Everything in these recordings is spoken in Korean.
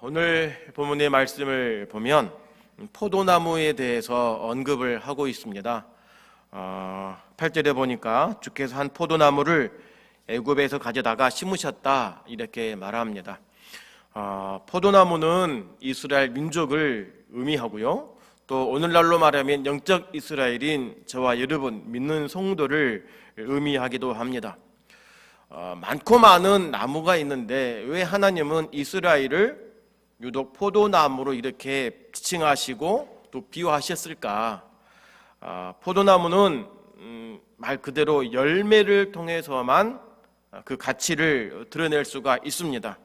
오늘 본문의 말씀을 보면 포도나무에 대해서 언급을 하고 있습니다. 8절에 보니까 주께서 한 포도나무를 애굽에서 가져다가 심으셨다 이렇게 말합니다. 포도나무는 이스라엘 민족을 의미하고요, 또 오늘날로 말하면 영적 이스라엘인 저와 여러분 믿는 성도를 의미하기도 합니다. 많고 많은 나무가 있는데 왜 하나님은 이스라엘을 유독 포도나무로 이렇게 지칭하시고 또 비유하셨을까? 포도나무는 말 그대로 열매를 통해서만 그 가치를 드러낼 수가 있습니다.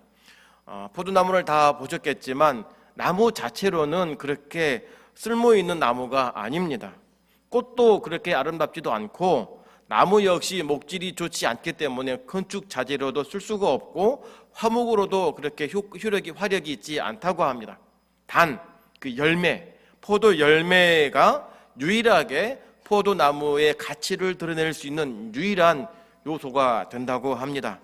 포도나무를 다 보셨겠지만 나무 자체로는 그렇게 쓸모있는 나무가 아닙니다. 꽃도 그렇게 아름답지도 않고 나무 역시 목질이 좋지 않기 때문에 건축 자재로도 쓸 수가 없고 화목으로도 그렇게 화력이 있지 않다고 합니다. 단 그 열매, 포도 열매가 유일하게 포도나무의 가치를 드러낼 수 있는 유일한 요소가 된다고 합니다.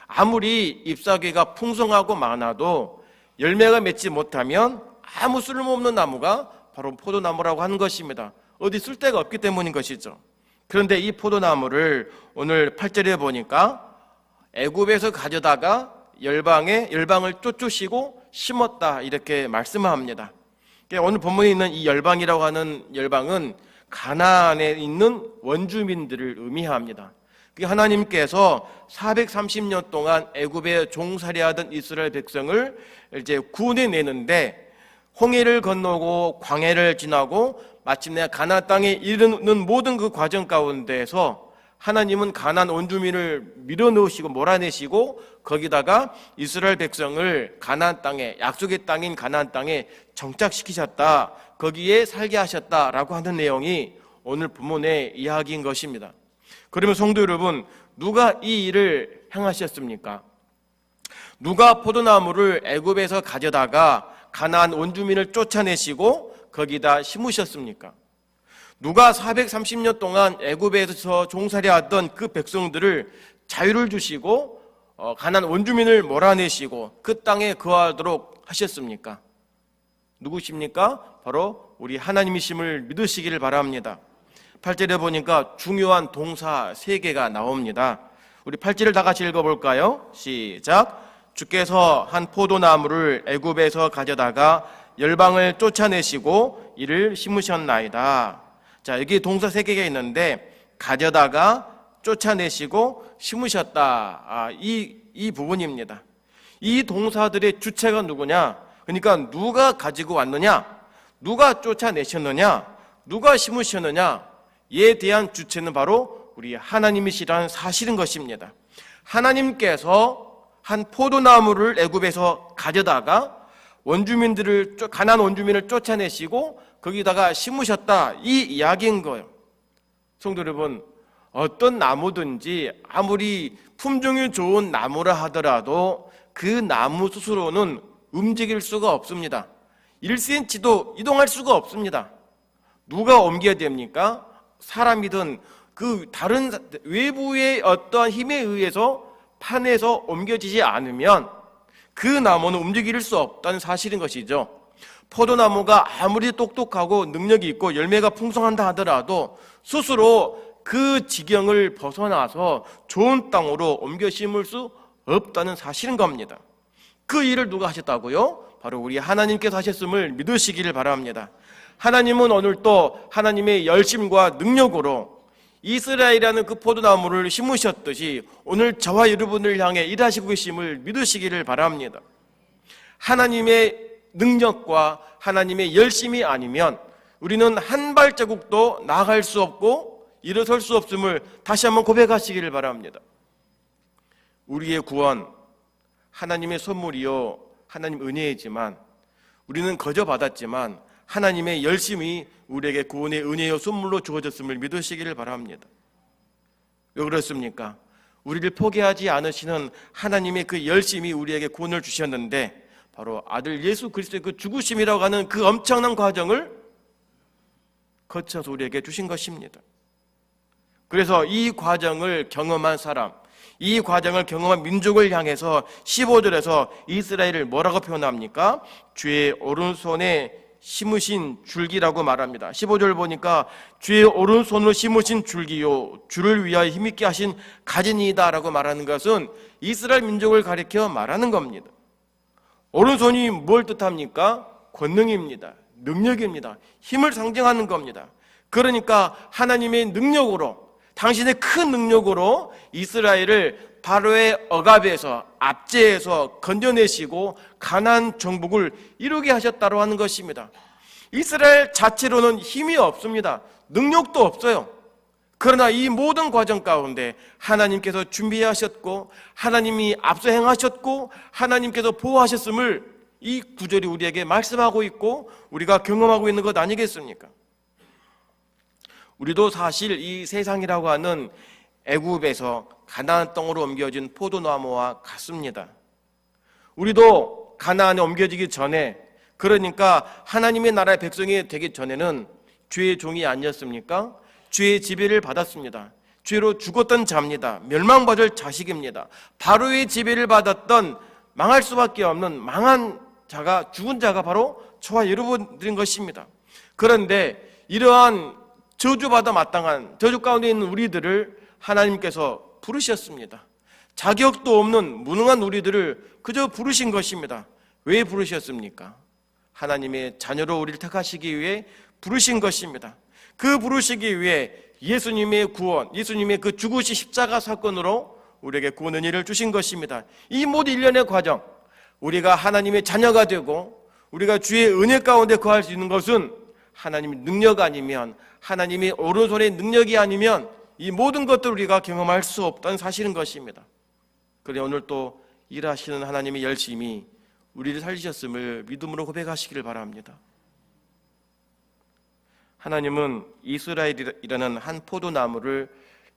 아무리 잎사귀가 풍성하고 많아도 열매가 맺지 못하면 아무 쓸모없는 나무가 바로 포도나무라고 하는 것입니다. 어디 쓸 데가 없기 때문인 것이죠. 그런데 이 포도나무를 오늘 8절에 보니까 애굽에서 가져다가 열방을 쫓으시고 심었다 이렇게 말씀합니다. 오늘 본문에 있는 이 열방이라고 하는 열방은 가나안에 있는 원주민들을 의미합니다. 하나님께서 430년 동안 애굽에 종살이하던 이스라엘 백성을 이제 구원해내는데 홍해를 건너고 광해를 지나고 마침내 가나안 땅에 이르는 모든 그 과정 가운데에서 하나님은 가나안 원주민을 밀어넣으시고 몰아내시고 거기다가 이스라엘 백성을 가나안 땅에, 약속의 땅인 가나안 땅에 정착시키셨다, 거기에 살게 하셨다라고 하는 내용이 오늘 본문의 이야기인 것입니다. 그러면 성도 여러분, 누가 이 일을 행하셨습니까? 누가 포도나무를 애굽에서 가져다가 가나안 원주민을 쫓아내시고 거기다 심으셨습니까? 누가 430년 동안 애굽에서 종살이하던 그 백성들을 자유를 주시고 가나안 원주민을 몰아내시고 그 땅에 거하도록 하셨습니까? 누구십니까? 바로 우리 하나님이심을 믿으시기를 바랍니다. 8절에 보니까 중요한 동사 3개가 나옵니다. 우리 8절을 다 같이 읽어볼까요? 시작. 주께서 한 포도나무를 애굽에서 가져다가 열방을 쫓아내시고 이를 심으셨나이다. 자, 여기 동사 3개가 있는데 가져다가 쫓아내시고 심으셨다, 이 부분입니다. 이 동사들의 주체가 누구냐? 그러니까 누가 가지고 왔느냐, 누가 쫓아내셨느냐, 누가 심으셨느냐, 이에 대한 주체는 바로 우리 하나님이시라는 사실인 것입니다. 하나님께서 한 포도나무를 애굽에서 가져다가 가나안 원주민을 쫓아내시고 거기다가 심으셨다, 이 이야기인 거예요. 성도 여러분, 어떤 나무든지 아무리 품종이 좋은 나무라 하더라도 그 나무 스스로는 움직일 수가 없습니다. 1cm도 이동할 수가 없습니다. 누가 옮겨야 됩니까? 사람이든 그 다른 외부의 어떠한 힘에 의해서 판에서 옮겨지지 않으면 그 나무는 움직일 수 없다는 사실인 것이죠. 포도나무가 아무리 똑똑하고 능력이 있고 열매가 풍성한다 하더라도 스스로 그 지경을 벗어나서 좋은 땅으로 옮겨 심을 수 없다는 사실인 겁니다. 그 일을 누가 하셨다고요? 바로 우리 하나님께서 하셨음을 믿으시기를 바랍니다. 하나님은 오늘 또 하나님의 열심과 능력으로 이스라엘이라는 그 포도나무를 심으셨듯이 오늘 저와 여러분을 향해 일하시고 계심을 믿으시기를 바랍니다. 하나님의 능력과 하나님의 열심이 아니면 우리는 한 발자국도 나아갈 수 없고 일어설 수 없음을 다시 한번 고백하시기를 바랍니다. 우리의 구원, 하나님의 선물이요 하나님 은혜이지만 우리는 거저 받았지만 하나님의 열심이 우리에게 구원의 은혜요 선물로 주어졌음을 믿으시기를 바랍니다. 왜 그렇습니까? 우리를 포기하지 않으시는 하나님의 그 열심이 우리에게 구원을 주셨는데 바로 아들 예수 그리스도의 그 죽으심이라고 하는 그 엄청난 과정을 거쳐서 우리에게 주신 것입니다. 그래서 이 과정을 경험한 사람, 이 과정을 경험한 민족을 향해서 15절에서 이스라엘을 뭐라고 표현합니까? 주의 오른손에 심으신 줄기라고 말합니다. 15절 보니까 주의 오른손으로 심으신 줄기요 주를 위하여 힘있게 하신 가지니이다 라고 말하는 것은 이스라엘 민족을 가리켜 말하는 겁니다. 오른손이 뭘 뜻합니까? 권능입니다. 능력입니다. 힘을 상징하는 겁니다. 그러니까 하나님의 능력으로, 당신의 큰 능력으로 이스라엘을 바로의 억압에서, 압제에서 건져내시고 가나안 정복을 이루게 하셨다고 하는 것입니다. 이스라엘 자체로는 힘이 없습니다. 능력도 없어요. 그러나 이 모든 과정 가운데 하나님께서 준비하셨고, 하나님이 앞서 행하셨고, 하나님께서 보호하셨음을 이 구절이 우리에게 말씀하고 있고 우리가 경험하고 있는 것 아니겠습니까? 우리도 사실 이 세상이라고 하는 애굽에서 가나안 땅으로 옮겨진 포도나무와 같습니다. 우리도 가나안에 옮겨지기 전에, 그러니까 하나님의 나라의 백성이 되기 전에는 죄의 종이 아니었습니까? 죄의 지배를 받았습니다. 죄로 죽었던 자입니다. 멸망받을 자식입니다. 바로의 지배를 받았던, 망할 수밖에 없는 망한 자가, 죽은 자가 바로 저와 여러분들인 것입니다. 그런데 이러한 저주받아 마땅한 저주 가운데 있는 우리들을 하나님께서 부르셨습니다. 자격도 없는 무능한 우리들을 그저 부르신 것입니다. 왜 부르셨습니까? 하나님의 자녀로 우리를 택하시기 위해 부르신 것입니다. 그 부르시기 위해 예수님의 구원, 예수님의 그 죽으신 십자가 사건으로 우리에게 구원 은혜를 주신 것입니다. 이 모든 일련의 과정, 우리가 하나님의 자녀가 되고 우리가 주의 은혜 가운데 거할 수 있는 것은 하나님의 능력 아니면, 하나님의 오른손의 능력이 아니면 이 모든 것들을 우리가 경험할 수 없다는 사실인 것입니다. 그래 오늘 또 일하시는 하나님의 열심히 우리를 살리셨음을 믿음으로 고백하시기를 바랍니다. 하나님은 이스라엘이라는 한 포도나무를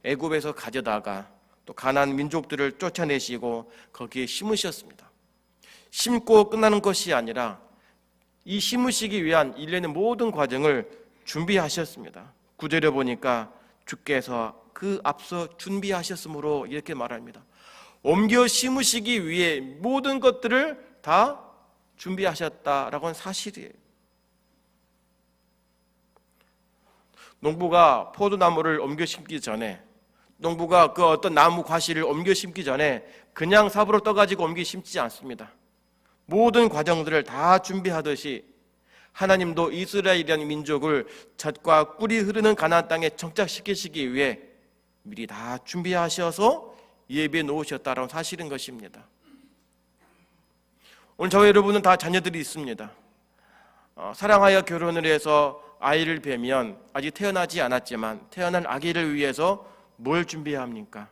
애굽에서 가져다가 또 가나안 민족들을 쫓아내시고 거기에 심으셨습니다. 심고 끝나는 것이 아니라 이 심으시기 위한 일련의 모든 과정을 준비하셨습니다. 9절에 보니까 주께서 그 앞서 준비하셨으므로 이렇게 말합니다. 옮겨 심으시기 위해 모든 것들을 다 준비하셨다라고 하는 사실이에요. 농부가 포도나무를 옮겨 심기 전에, 농부가 그 어떤 나무 과실을 옮겨 심기 전에 그냥 삽으로 떠가지고 옮겨 심지 않습니다. 모든 과정들을 다 준비하듯이 하나님도 이스라엘이라는 민족을 젖과 꿀이 흐르는 가나안 땅에 정착시키시기 위해 미리 다 준비하셔서 예비해 놓으셨다는 사실인 것입니다. 오늘 저와 여러분은 다 자녀들이 있습니다. 사랑하여 결혼을 해서 아이를 뵈면 아직 태어나지 않았지만 태어난 아기를 위해서 뭘 준비해야 합니까?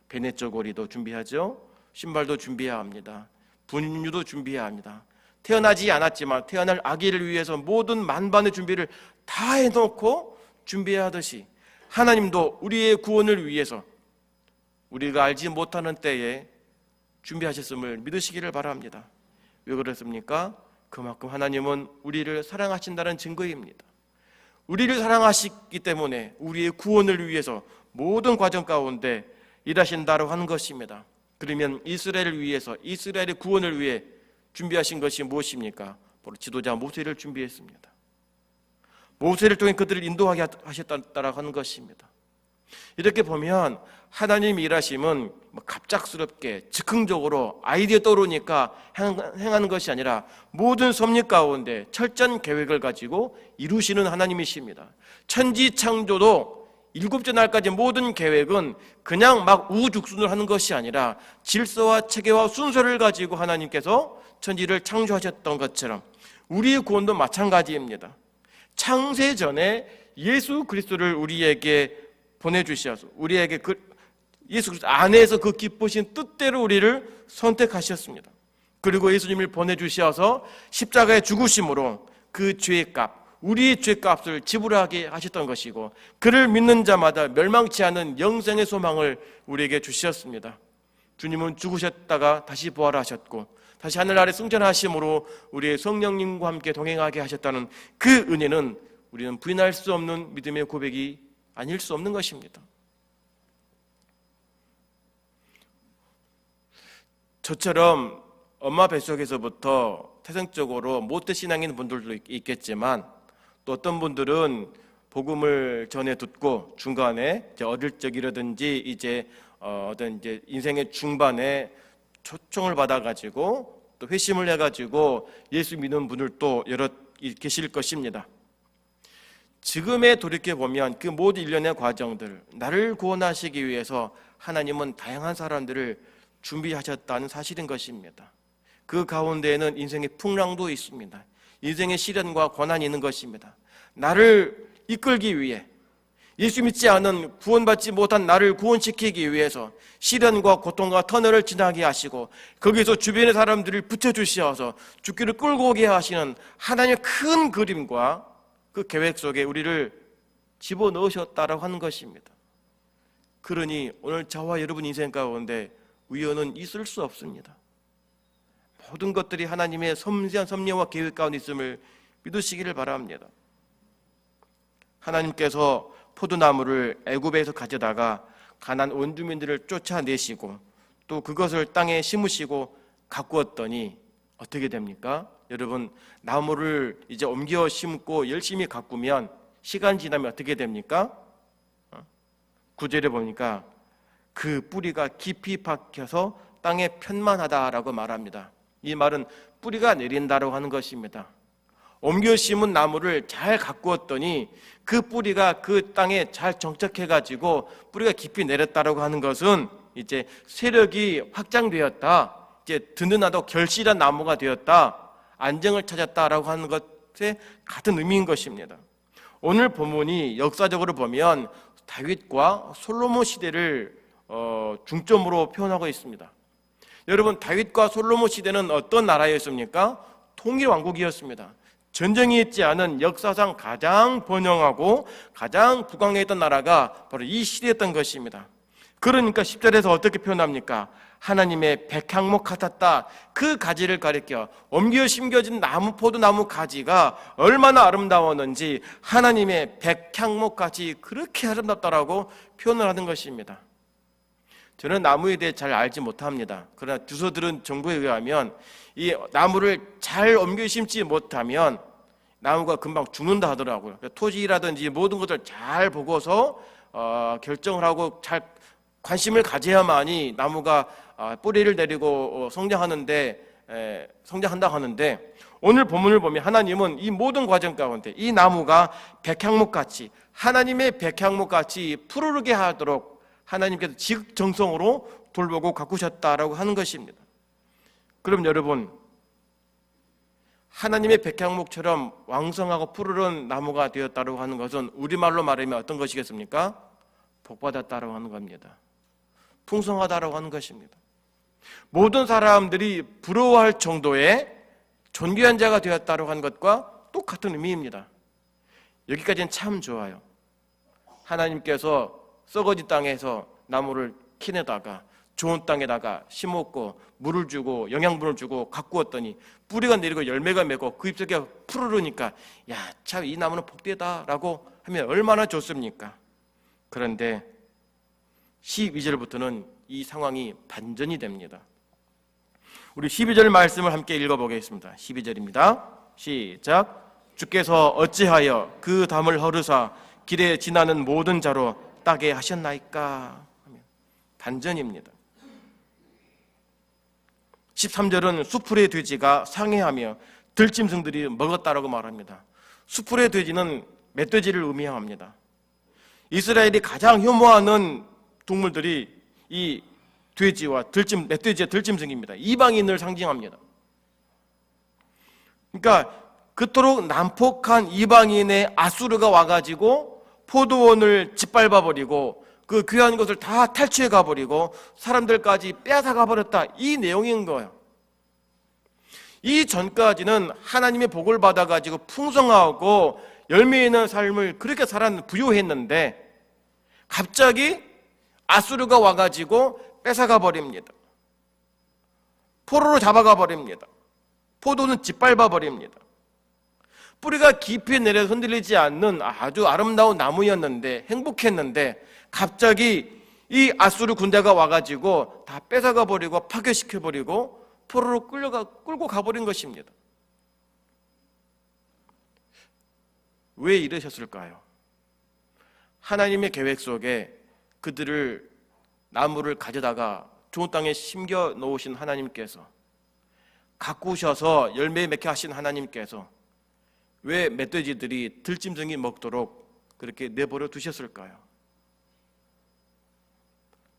베네쪼고리도 준비하죠. 신발도 준비해야 합니다. 분유도 준비해야 합니다. 태어나지 않았지만 태어날 아기를 위해서 모든 만반의 준비를 다 해놓고 준비해야 하듯이 하나님도 우리의 구원을 위해서 우리가 알지 못하는 때에 준비하셨음을 믿으시기를 바랍니다. 왜 그렇습니까? 그만큼 하나님은 우리를 사랑하신다는 증거입니다. 우리를 사랑하시기 때문에 우리의 구원을 위해서 모든 과정 가운데 일하신다고 하는 것입니다. 그러면 이스라엘을 위해서, 이스라엘의 구원을 위해 준비하신 것이 무엇입니까? 바로 지도자 모세를 준비했습니다. 모세를 통해 그들을 인도하게 하셨다라고 하는 것입니다. 이렇게 보면 하나님의 일하심은 갑작스럽게 즉흥적으로 아이디어 떠오르니까 행하는 것이 아니라 모든 섭리 가운데 철저한 계획을 가지고 이루시는 하나님이십니다. 천지 창조도 7째 날까지 모든 계획은 그냥 막 우후죽순을 하는 것이 아니라 질서와 체계와 순서를 가지고 하나님께서 천지를 창조하셨던 것처럼 우리의 구원도 마찬가지입니다. 창세 전에 예수 그리스도를 우리에게 보내주셔서 우리에게 예수 그리스도 안에서 그 기쁘신 뜻대로 우리를 선택하셨습니다. 그리고 예수님을 보내주셔서 십자가의 죽으심으로 그 죄의 값, 우리의 죄값을 지불하게 하셨던 것이고 그를 믿는 자마다 멸망치 않은 영생의 소망을 우리에게 주셨습니다. 주님은 죽으셨다가 다시 부활하셨고 다시 하늘 아래 승천하심으로 우리의 성령님과 함께 동행하게 하셨다는 그 은혜는 우리는 부인할 수 없는 믿음의 고백이 아닐 수 없는 것입니다. 저처럼 엄마 뱃속에서부터 태생적으로 모태 신앙인 분들도 있겠지만, 또 어떤 분들은 복음을 전해 듣고 중간에 어릴 적이라든지 어떤 인생의 중반에 초청을 받아가지고 또 회심을 해가지고 예수 믿는 분들도 여러 계실 것입니다. 지금에 돌이켜 보면 그 모든 일련의 과정들, 나를 구원하시기 위해서 하나님은 다양한 사람들을 준비하셨다는 사실인 것입니다. 그 가운데에는 인생의 풍랑도 있습니다. 인생의 시련과 고난이 있는 것입니다. 나를 이끌기 위해, 예수 믿지 않은 구원받지 못한 나를 구원시키기 위해서 시련과 고통과 터널을 지나게 하시고 거기서 주변의 사람들을 붙여주셔서 죽기를 끌고 오게 하시는 하나님의 큰 그림과 그 계획 속에 우리를 집어넣으셨다라고 하는 것입니다. 그러니 오늘 저와 여러분 인생 가운데 우연은 있을 수 없습니다. 모든 것들이 하나님의 섬세한 섭리와 계획 가운데 있음을 믿으시기를 바랍니다. 하나님께서 포도나무를 애굽에서 가져다가 가나안 원주민들을 쫓아내시고 또 그것을 땅에 심으시고 가꾸었더니 어떻게 됩니까? 여러분, 나무를 이제 옮겨 심고 열심히 가꾸면 시간 지나면 어떻게 됩니까? 9절에 보니까 그 뿌리가 깊이 박혀서 땅에 편만하다라고 말합니다. 이 말은 뿌리가 내린다라고 하는 것입니다. 옮겨 심은 나무를 잘 가꾸었더니 그 뿌리가 그 땅에 잘 정착해가지고 뿌리가 깊이 내렸다라고 하는 것은 이제 세력이 확장되었다, 이제 든든하고 결실한 나무가 되었다, 안정을 찾았다라고 하는 것에 같은 의미인 것입니다. 오늘 본문이 역사적으로 보면 다윗과 솔로몬 시대를 중점으로 표현하고 있습니다. 여러분, 다윗과 솔로몬 시대는 어떤 나라였습니까? 통일 왕국이었습니다. 전쟁이 있지 않은 역사상 가장 번영하고 가장 부강했던 나라가 바로 이 시대였던 것입니다. 그러니까 10절에서 어떻게 표현합니까? 하나님의 백향목 같았다. 그 가지를 가리켜 옮겨 심겨진 나무, 포도나무 가지가 얼마나 아름다웠는지 하나님의 백향목 같이 그렇게 아름답다라고 표현을 하는 것입니다. 저는 나무에 대해 잘 알지 못합니다. 그러나 주워 들은 정보에 의하면 이 나무를 잘 옮겨 심지 못하면 나무가 금방 죽는다 하더라고요. 토지라든지 모든 것을 잘 보고서 결정을 하고 잘 관심을 가져야만이 나무가 뿌리를 내리고 성장한다고 하는데, 오늘 본문을 보면 하나님은 이 모든 과정 가운데 이 나무가 백향목같이, 하나님의 백향목같이 푸르르게 하도록 하나님께서 지극정성으로 돌보고 가꾸셨다라고 하는 것입니다. 그럼 여러분, 하나님의 백향목처럼 왕성하고 푸르른 나무가 되었다고 하는 것은 우리말로 말하면 어떤 것이겠습니까? 복받았다라고 하는 겁니다. 풍성하다라고 하는 것입니다. 모든 사람들이 부러워할 정도의 존귀한 자가 되었다라고 하는 것과 똑같은 의미입니다. 여기까지는 참 좋아요. 하나님께서 썩어진 땅에서 나무를 키내다가 좋은 땅에다가 심었고 물을 주고 영양분을 주고 가꾸었더니 뿌리가 내리고 열매가 맺고 그 잎사귀가 푸르르니까 야, 참 이 나무는 복되다라고 하면 얼마나 좋습니까? 그런데 12절부터는 이 상황이 반전이 됩니다. 우리 12절 말씀을 함께 읽어보겠습니다. 12절입니다. 시작. 주께서 어찌하여 그 담을 허르사 길에 지나는 모든 자로 따게 하셨나이까? 반전입니다. 13절은 수풀의 돼지가 상해하며 들짐승들이 먹었다라고 말합니다. 수풀의 돼지는 멧돼지를 의미합니다. 이스라엘이 가장 혐오하는 동물들이 이 돼지와 멧돼지와 들짐승입니다. 이방인을 상징합니다. 그러니까 그토록 난폭한 이방인의 아수르가 와가지고 포도원을 짓밟아버리고 그 귀한 것을 다 탈취해 가버리고 사람들까지 빼앗아가 버렸다, 이 내용인 거예요. 이 전까지는 하나님의 복을 받아가지고 풍성하고 열매 있는 삶을 그렇게 부요했는데 갑자기 아수르가 와가지고 뺏어가 버립니다. 포로로 잡아가 버립니다. 포도는 짓밟아 버립니다. 뿌리가 깊이 내려 흔들리지 않는 아주 아름다운 나무였는데 행복했는데 갑자기 이 아수르 군대가 와가지고 다 뺏어가 버리고 파괴시켜 버리고 포로로 끌고 가버린 것입니다. 왜 이러셨을까요? 하나님의 계획 속에 그들을 나무를 가져다가 좋은 땅에 심겨 놓으신 하나님께서, 가꾸셔서 열매 맺게 하신 하나님께서 왜 멧돼지들이 들짐승이 먹도록 그렇게 내버려 두셨을까요?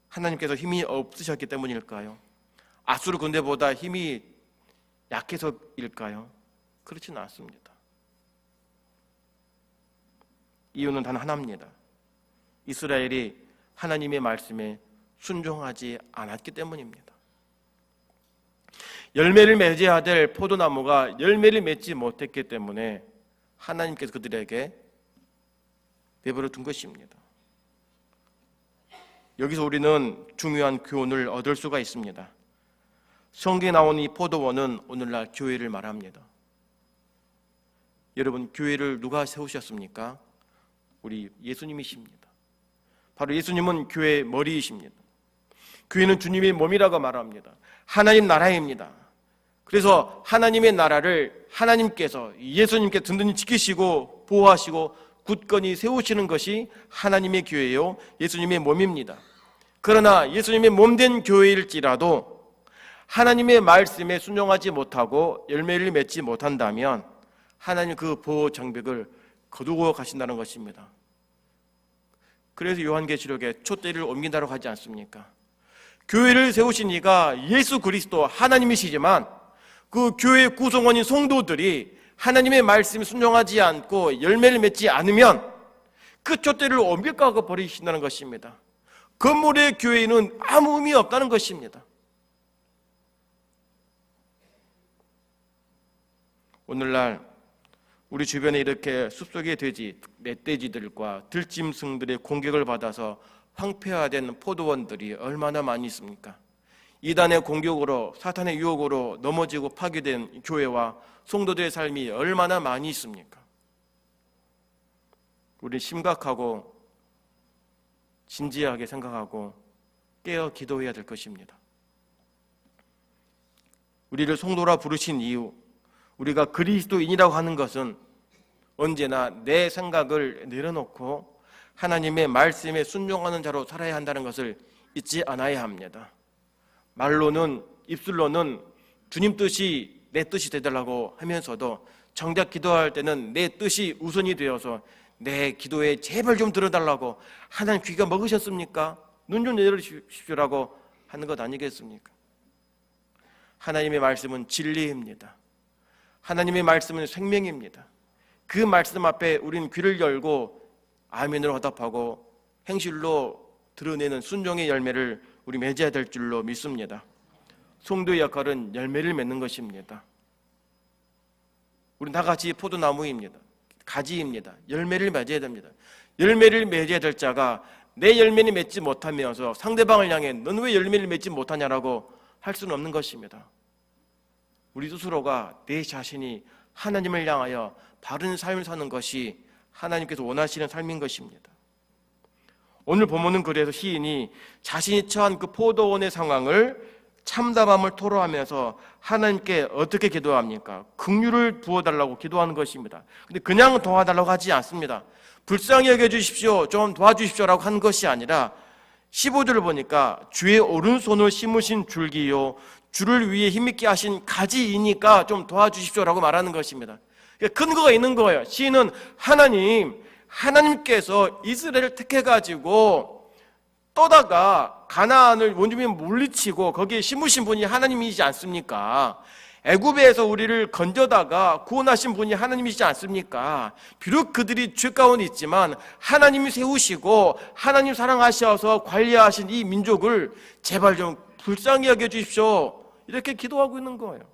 하나님께서 힘이 없으셨기 때문일까요? 아수르 군대보다 힘이 약해서일까요? 그렇지는 않습니다. 이유는 단 하나입니다. 이스라엘이 하나님의 말씀에 순종하지 않았기 때문입니다. 열매를 맺어야 될 포도나무가 열매를 맺지 못했기 때문에 하나님께서 그들에게 내버려 둔 것입니다. 여기서 우리는 중요한 교훈을 얻을 수가 있습니다. 성경에 나온 이 포도원은 오늘날 교회를 말합니다. 여러분, 교회를 누가 세우셨습니까? 우리 예수님이십니다. 바로 예수님은 교회의 머리이십니다. 교회는 주님의 몸이라고 말합니다. 하나님 나라입니다. 그래서 하나님의 나라를 하나님께서, 예수님께 든든히 지키시고 보호하시고 굳건히 세우시는 것이 하나님의 교회요, 예수님의 몸입니다. 그러나 예수님의 몸된 교회일지라도 하나님의 말씀에 순종하지 못하고 열매를 맺지 못한다면 하나님 그 보호 장벽을 거두고 가신다는 것입니다. 그래서 요한계시록에 촛대를 옮긴다고 하지 않습니까? 교회를 세우신 이가 예수 그리스도 하나님이시지만 그 교회의 구성원인 성도들이 하나님의 말씀에 순종하지 않고 열매를 맺지 않으면 그 촛대를 옮길까 버리신다는 것입니다. 건물의 교회는 아무 의미 없다는 것입니다. 오늘날 우리 주변에 이렇게 숲속의 돼지, 멧돼지들과 들짐승들의 공격을 받아서 황폐화된 포도원들이 얼마나 많이 있습니까? 이단의 공격으로, 사탄의 유혹으로 넘어지고 파괴된 교회와 성도들의 삶이 얼마나 많이 있습니까? 우리 심각하고 진지하게 생각하고 깨어 기도해야 될 것입니다. 우리를 성도라 부르신 이유, 우리가 그리스도인이라고 하는 것은 언제나 내 생각을 내려놓고 하나님의 말씀에 순종하는 자로 살아야 한다는 것을 잊지 않아야 합니다. 말로는, 입술로는 주님 뜻이 내 뜻이 되달라고 하면서도 정작 기도할 때는 내 뜻이 우선이 되어서 내 기도에 제발 좀 들어달라고, 하나님 귀가 먹으셨습니까? 눈 좀 열어주십시오라고 하는 것 아니겠습니까? 하나님의 말씀은 진리입니다. 하나님의 말씀은 생명입니다. 그 말씀 앞에 우리는 귀를 열고 아멘으로 화답하고 행실로 드러내는 순종의 열매를 우리 맺어야 될 줄로 믿습니다. 성도의 역할은 열매를 맺는 것입니다. 우리는 다 같이 포도나무입니다. 가지입니다. 열매를 맺어야 됩니다. 열매를 맺어야 될 자가 내 열매를 맺지 못하면서 상대방을 향해 너는 왜 열매를 맺지 못하냐라고 할 수는 없는 것입니다. 우리 스스로가 내 자신이 하나님을 향하여 바른 삶을 사는 것이 하나님께서 원하시는 삶인 것입니다. 오늘 본문은 그래서 시인이 자신이 처한 그 포도원의 상황을 참담함을 토로하면서 하나님께 어떻게 기도합니까? 긍휼을 부어달라고 기도하는 것입니다. 근데 그냥 도와달라고 하지 않습니다. 불쌍히 여겨주십시오, 좀 도와주십시오라고 하는 것이 아니라 15절을 보니까 주의 오른손을 심으신 줄기요 주를 위해 힘있게 하신 가지이니까 좀 도와주십시오라고 말하는 것입니다. 근거가 있는 거예요. 시인은 하나님께서 이스라엘을 택해가지고 떠다가 가나안을 원주민 물리치고 거기에 심으신 분이 하나님이지 않습니까? 애굽에서 우리를 건져다가 구원하신 분이 하나님이지 않습니까? 비록 그들이 죄 가운데 있지만 하나님이 세우시고 하나님 사랑하셔서 관리하신 이 민족을 제발 좀 불쌍히 여겨주십시오, 이렇게 기도하고 있는 거예요.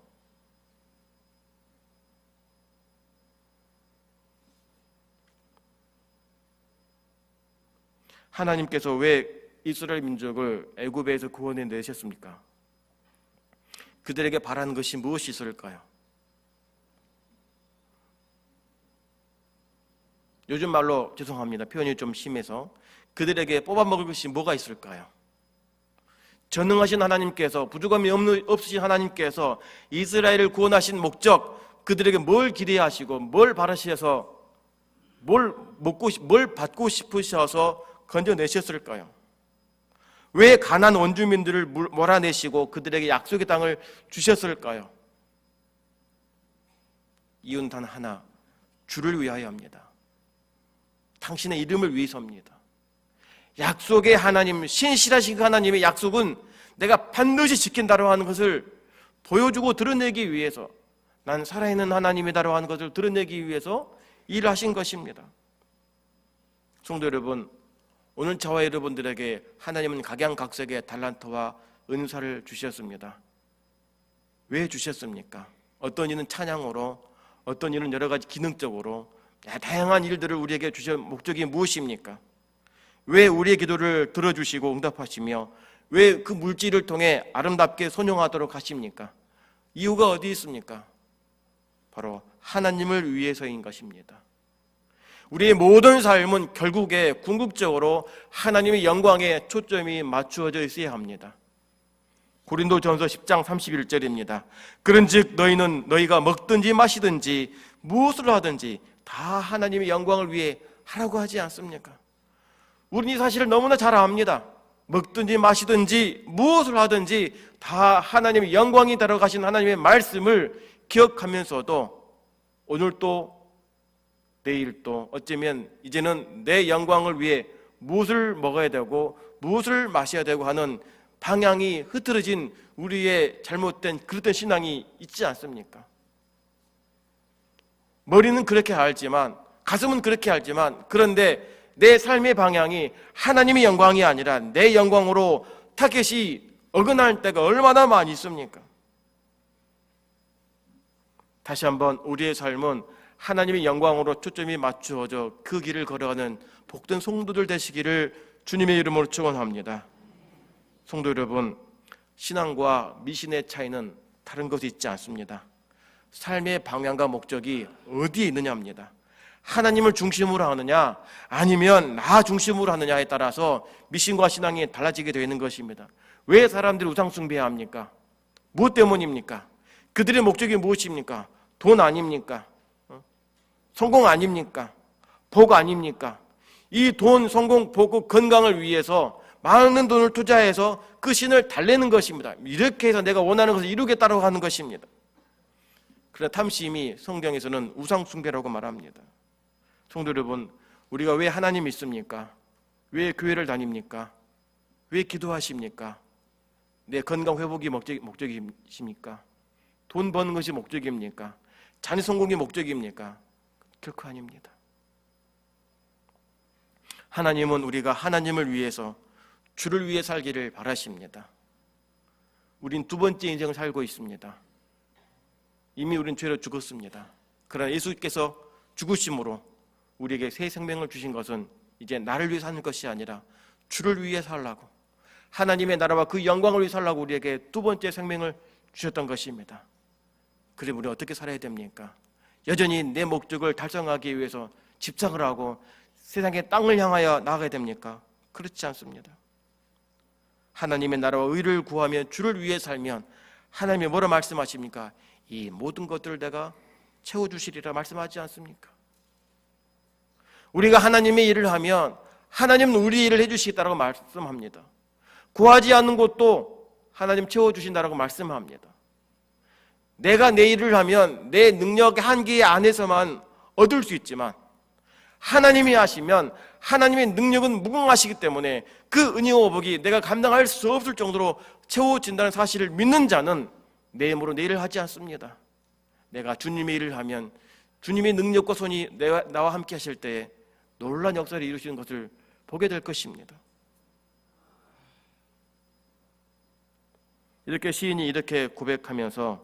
하나님께서 왜 이스라엘 민족을 애굽에서 구원해 내셨습니까? 그들에게 바라는 것이 무엇이 있을까요? 요즘 말로 죄송합니다, 표현이 좀 심해서 그들에게 뽑아먹을 것이 뭐가 있을까요? 전능하신 하나님께서, 부족함이 없으신 하나님께서 이스라엘을 구원하신 목적, 그들에게 뭘 기대하시고 뭘 바라셔서 뭘 받고 싶으셔서 건져내셨을까요? 왜 가나안 원주민들을 몰아내시고 그들에게 약속의 땅을 주셨을까요? 이유는 단 하나, 주를 위하여입니다. 당신의 이름을 위해서입니다. 약속의 하나님, 신실하신 하나님의 약속은 내가 반드시 지킨다고 하는 것을 보여주고 드러내기 위해서, 난 살아있는 하나님이다라고 하는 것을 드러내기 위해서 일하신 것입니다. 성도 여러분, 오늘 저와 여러분들에게 하나님은 각양각색의 달란트와 은사를 주셨습니다. 왜 주셨습니까? 어떤 이는 찬양으로, 어떤 이는 여러 가지 기능적으로 다양한 일들을 우리에게 주신 목적이 무엇입니까? 왜 우리의 기도를 들어주시고 응답하시며 왜 그 물질을 통해 아름답게 선용하도록 하십니까? 이유가 어디 있습니까? 바로 하나님을 위해서인 것입니다. 우리의 모든 삶은 결국에 궁극적으로 하나님의 영광에 초점이 맞추어져 있어야 합니다. 고린도전서 10장 31절입니다. 그런즉 너희는 너희가 먹든지 마시든지 무엇을 하든지 다 하나님의 영광을 위해 하라고 하지 않습니까? 우리는 사실을 너무나 잘 압니다. 먹든지 마시든지 무엇을 하든지 다 하나님의 영광이 들어가신 하나님의 말씀을 기억하면서도 오늘 또 내일 또 어쩌면 이제는 내 영광을 위해 무엇을 먹어야 되고 무엇을 마셔야 되고 하는 방향이 흐트러진 우리의 잘못된 그릇된 신앙이 있지 않습니까? 머리는 그렇게 알지만, 가슴은 그렇게 알지만, 그런데 내 삶의 방향이 하나님의 영광이 아니라 내 영광으로 타겟이 어긋날 때가 얼마나 많이 있습니까? 다시 한번 우리의 삶은 하나님의 영광으로 초점이 맞추어져 그 길을 걸어가는 복된 성도들 되시기를 주님의 이름으로 축원합니다. 성도 여러분, 신앙과 미신의 차이는 다른 것이 있지 않습니다. 삶의 방향과 목적이 어디에 있느냐입니다. 하나님을 중심으로 하느냐 아니면 나 중심으로 하느냐에 따라서 미신과 신앙이 달라지게 되어 있는 것입니다. 왜 사람들이 우상 숭배합니까? 무엇 때문입니까? 그들의 목적이 무엇입니까? 돈 아닙니까? 성공 아닙니까? 복 아닙니까? 이 돈, 성공, 복, 건강을 위해서 많은 돈을 투자해서 그 신을 달래는 것입니다. 이렇게 해서 내가 원하는 것을 이루겠다고 하는 것입니다. 그러나 탐심이 성경에서는 우상 숭배라고 말합니다. 성도 여러분, 우리가 왜 하나님 믿습니까? 왜 교회를 다닙니까? 왜 기도하십니까? 내 건강 회복이 목적이십니까? 돈 버는 것이 목적입니까? 자녀 성공이 목적입니까? 결코 아닙니다. 하나님은 우리가 하나님을 위해서 주를 위해 살기를 바라십니다. 우린 두 번째 인생을 살고 있습니다. 이미 우린 죄로 죽었습니다. 그러나 예수께서 죽으심으로 우리에게 새 생명을 주신 것은 이제 나를 위해 사는 것이 아니라 주를 위해 살라고, 하나님의 나라와 그 영광을 위해 살라고 우리에게 두 번째 생명을 주셨던 것입니다. 그럼 우리는 어떻게 살아야 됩니까? 여전히 내 목적을 달성하기 위해서 집착을 하고 세상의 땅을 향하여 나아가야 됩니까? 그렇지 않습니다. 하나님의 나라와 의를 구하며 주를 위해 살면 하나님이 뭐라 말씀하십니까? 이 모든 것들을 내가 채워주시리라 말씀하지 않습니까? 우리가 하나님의 일을 하면 하나님은 우리 일을 해주시겠다고 말씀합니다. 구하지 않는 것도 하나님 채워주신다고 말씀합니다. 내가 내 일을 하면 내 능력의 한계 안에서만 얻을 수 있지만 하나님이 하시면 하나님의 능력은 무궁하시기 때문에 그 은혜와 복이 내가 감당할 수 없을 정도로 채워진다는 사실을 믿는 자는 내 힘으로 내 일을 하지 않습니다. 내가 주님의 일을 하면 주님의 능력과 손이 나와 함께 하실 때에 놀라운 역사를 이루시는 것을 보게 될 것입니다. 이렇게 시인이 이렇게 고백하면서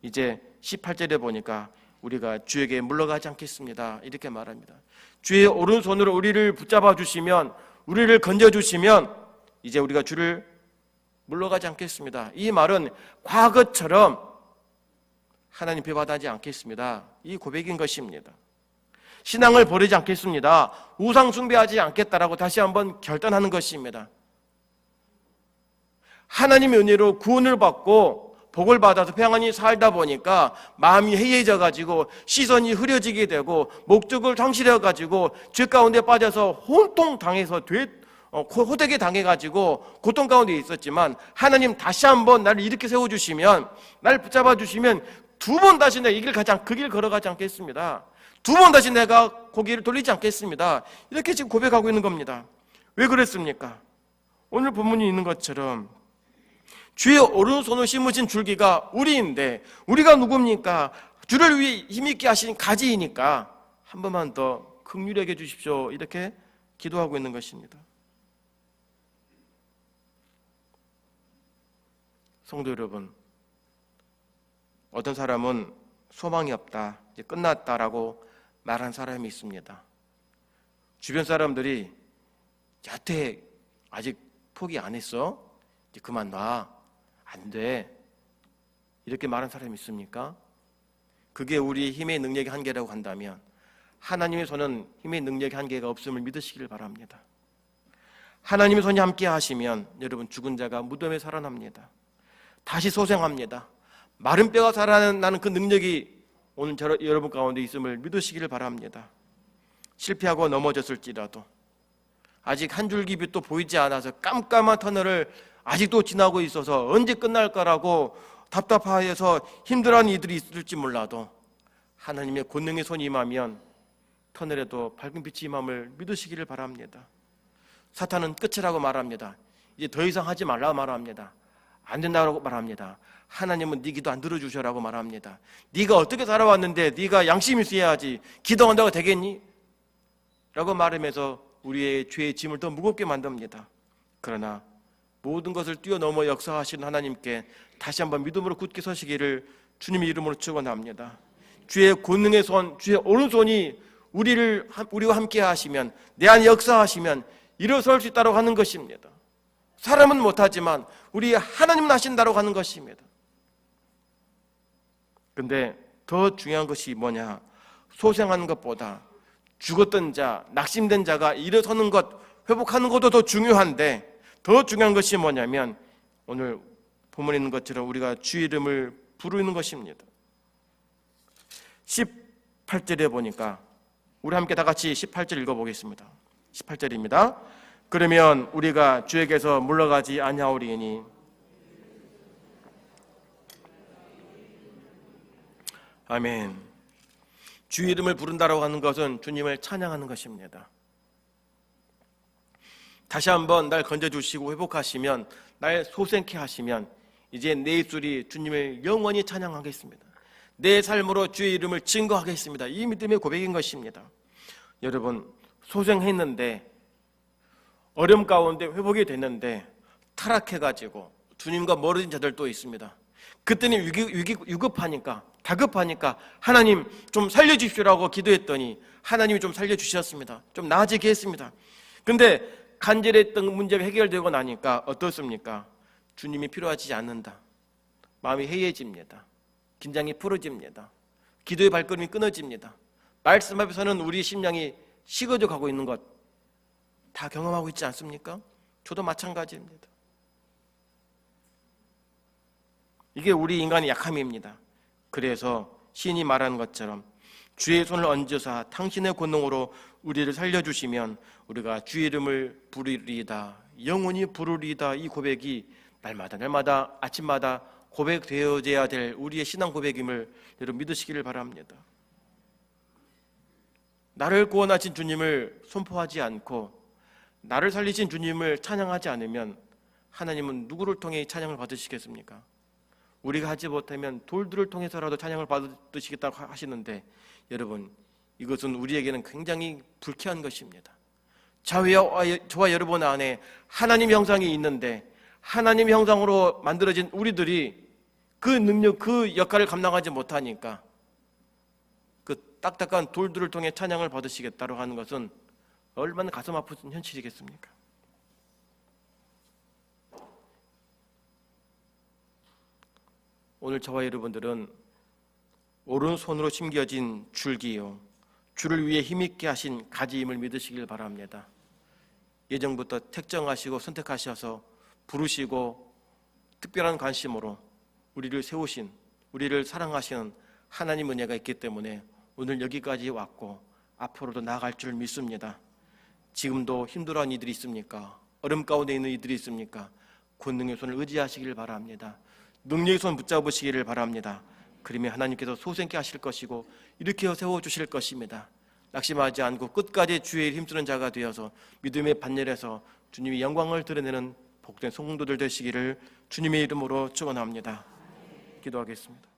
이제 18절에 보니까 우리가 주에게 물러가지 않겠습니다 이렇게 말합니다. 주의 오른손으로 우리를 붙잡아 주시면, 우리를 건져 주시면 이제 우리가 주를 물러가지 않겠습니다. 이 말은 과거처럼 하나님 배반하지 않겠습니다, 이 고백인 것입니다. 신앙을 버리지 않겠습니다, 우상 숭배하지 않겠다라고 다시 한번 결단하는 것입니다. 하나님의 은혜로 구원을 받고 복을 받아서 평안히 살다 보니까 마음이 해이해져 가지고 시선이 흐려지게 되고 목적을 상실해 가지고 죄 가운데 빠져서 혼통 당해서 호되게 당해 가지고 고통 가운데 있었지만, 하나님 다시 한번 나를 이렇게 세워 주시면, 나를 붙잡아 주시면 두 번 다시 내가 그 길 걸어가지 않겠습니다. 두 번 다시 내가 고개를 돌리지 않겠습니다. 이렇게 지금 고백하고 있는 겁니다. 왜 그랬습니까? 오늘 본문이 있는 것처럼 주의 오른손을 심으신 줄기가 우리인데, 우리가 누굽니까? 주를 위해 힘있게 하신 가지이니까 한 번만 더 긍휼히 해 주십시오, 이렇게 기도하고 있는 것입니다. 성도 여러분, 어떤 사람은 소망이 없다, 이제 끝났다라고 말한 사람이 있습니다. 주변 사람들이 여태 아직 포기 안 했어? 이제 그만 놔. 안 돼. 이렇게 말한 사람이 있습니까? 그게 우리 힘의 능력의 한계라고 한다면, 하나님의 손은 힘의 능력의 한계가 없음을 믿으시길 바랍니다. 하나님의 손이 함께 하시면 여러분, 죽은 자가 무덤에 살아납니다. 다시 소생합니다. 마른 뼈가 살아나는 그 능력이 오늘 여러분 가운데 있음을 믿으시기를 바랍니다. 실패하고 넘어졌을지라도, 아직 한 줄기 빛도 보이지 않아서 깜깜한 터널을 아직도 지나고 있어서 언제 끝날까라고 답답해서 힘들어하는 이들이 있을지 몰라도, 하나님의 권능의 손이 임하면 터널에도 밝은 빛이 임함을 믿으시기를 바랍니다. 사탄은 끝이라고 말합니다. 이제 더 이상 하지 말라고 말합니다. 안 된다고 말합니다. 하나님은 네 기도 안 들어주셔라고 말합니다. 네가 어떻게 살아왔는데 네가 양심이 있어야지 기도한다고 되겠니? 라고 말하면서 우리의 죄의 짐을 더 무겁게 만듭니다. 그러나 모든 것을 뛰어넘어 역사하신 하나님께 다시 한번 믿음으로 굳게 서시기를 주님의 이름으로 축원합니다. 주의 권능의 손, 주의 오른손이 우리와 함께 하시면, 내 안에 역사하시면 일어설 수 있다고 하는 것입니다. 사람은 못하지만 우리 하나님은 하신다고 하는 것입니다. 근데 더 중요한 것이 뭐냐? 소생하는 것보다 죽었던 자, 낙심된 자가 일어서는 것, 회복하는 것도 더 중요한데, 더 중요한 것이 뭐냐면 오늘 본문에 있는 것처럼 우리가 주의 이름을 부르는 것입니다. 18절에 보니까 우리 함께 다 같이 18절 읽어보겠습니다. 18절입니다. 그러면 우리가 주에게서 물러가지 아니하오리니 아멘. 주의 이름을 부른다라고 하는 것은 주님을 찬양하는 것입니다. 다시 한번 날 건져주시고 회복하시면, 날 소생케 하시면 이제 내 입술이 주님을 영원히 찬양하겠습니다. 내 삶으로 주의 이름을 증거하겠습니다. 이 믿음의 고백인 것입니다. 여러분, 소생했는데 어려움 가운데 회복이 됐는데 타락해가지고 주님과 멀어진 자들도 있습니다. 그때는 위급하니까, 다급하니까 하나님 좀 살려주십시오라고 기도했더니 하나님이 좀 살려주셨습니다. 좀 나아지게 했습니다. 근데 간절했던 문제가 해결되고 나니까 어떻습니까? 주님이 필요하지 않는다. 마음이 해이해집니다. 긴장이 풀어집니다. 기도의 발걸음이 끊어집니다. 말씀 앞에서는 우리 심령이 식어져 가고 있는 것 다 경험하고 있지 않습니까? 저도 마찬가지입니다. 이게 우리 인간의 약함입니다. 그래서 시인이 말하는 것처럼 주의 손을 얹으사 당신의 권능으로 우리를 살려주시면 우리가 주의 이름을 부르리이다, 영원히 부르리이다. 이 고백이 날마다 아침마다 고백되어져야 될 우리의 신앙 고백임을 여러분 믿으시기를 바랍니다. 나를 구원하신 주님을 선포하지 않고 나를 살리신 주님을 찬양하지 않으면 하나님은 누구를 통해 찬양을 받으시겠습니까? 우리가 하지 못하면 돌들을 통해서라도 찬양을 받으시겠다고 하시는데, 여러분, 이것은 우리에게는 굉장히 불쾌한 것입니다. 저와 여러분 안에 하나님 형상이 있는데 하나님 형상으로 만들어진 우리들이 그 능력, 그 역할을 감당하지 못하니까 그 딱딱한 돌들을 통해 찬양을 받으시겠다고 하는 것은 얼마나 가슴 아픈 현실이겠습니까? 오늘 저와 여러분들은 오른손으로 심겨진 줄기요, 주를 위해 힘있게 하신 가지임을 믿으시길 바랍니다. 예정부터 택정하시고 선택하셔서 부르시고 특별한 관심으로 우리를 세우신, 우리를 사랑하시는 하나님 은혜가 있기 때문에 오늘 여기까지 왔고 앞으로도 나아갈 줄 믿습니다. 지금도 힘들어하는 이들이 있습니까? 얼음 가운데 있는 이들이 있습니까? 권능의 손을 의지하시기를 바랍니다. 능력의 손 붙잡으시기를 바랍니다. 그러면 하나님께서 소생케 하실 것이고 일으켜 세워주실 것입니다. 낙심하지 않고 끝까지 주의 일 힘쓰는 자가 되어서 믿음의 반열에서 주님의 영광을 드러내는 복된 성도들 되시기를 주님의 이름으로 축원합니다. 기도하겠습니다.